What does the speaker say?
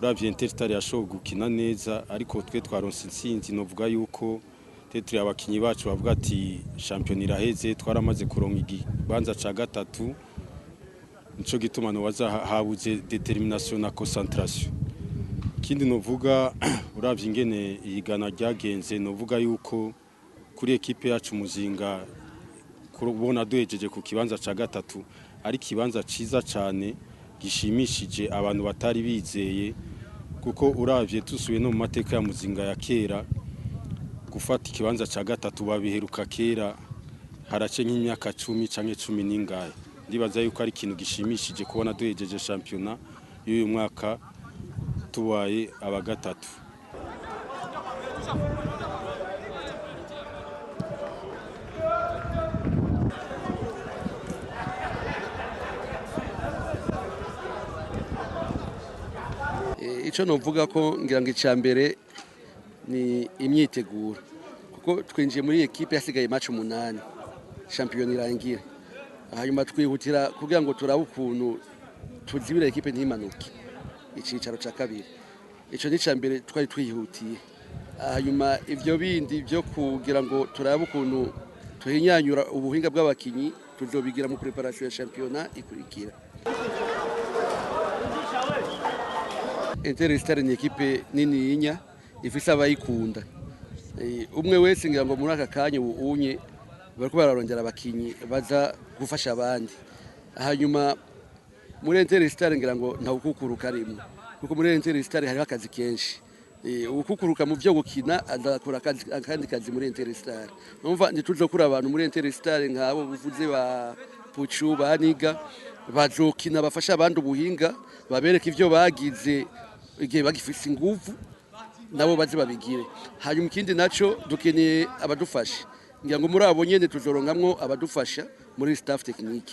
uravye Interstar yashoboye gukina neza ariko twe twaronse intsinzi novuga yuko turi abakinyi bacu bavuga ati champion iraheze twaramaze kuronka igibanza ca gatatu nico gituma no habuze determination na concentration. Kindi novuga uravye ingene igana ryagenze novuga yuko kuri ekipe yacu Muzinga kubona duhejeje ku kibanza ca gatatu ari kibanza ciza cane gishimishije abantu batari bizeye kuko uravye tusuye no mu mateka ya Muzinga ya kera gufata ikibanza ca gatatu babiheruka kera harace nk'imyaka 10 canke 10 n'ingahe. Ndibaza yuko ari ikintu gishimishije kubona duhejeje championnat y'uyu mwaka tubaye aba gatatu. Ico novuga ko ngira ngo icambere ni imyiteguro kuko twinjiye muri equipe yasigaye match 8 champion irangira hanyuma twihutira kugira ngo turabe ukuntu tuzibira equipe ntimanuke icicaro ca kabiri. Ico ni cambere twari twihutiye hanyuma ivyo bindi byo kugira ngo turabe ukuntu tuhinyanyura ubuhinga bw'abakinyi tuzobigira mu preparation ya championnat ikurikira. Interstar ni ekipe nini yinya ifise abayikunda. Umwe wese ngira ngo muri aka kanya unye bariko bararongera abakinyi baza gufasha abandi. Hanyuma muri Interstar ngira ngo nta ukukuruka rimwe kuko muri Interstar hari akazi kenshi. Ukukuruka mu byo gukina azakora kandi kazi muri Interstar. Numva ntituzokura abantu muri Interstar nkabo buvuze ba Puchu baniga bazokina bafasha abandi ubuhinga babereka ivyo bagize igihe bagifise inguvu nabo bazi babigire. Hanyuma ikindi naco dukeneye abadufasha ngira ngo muri abo nyene tuzoronkamwo abadufasha muri staff technique.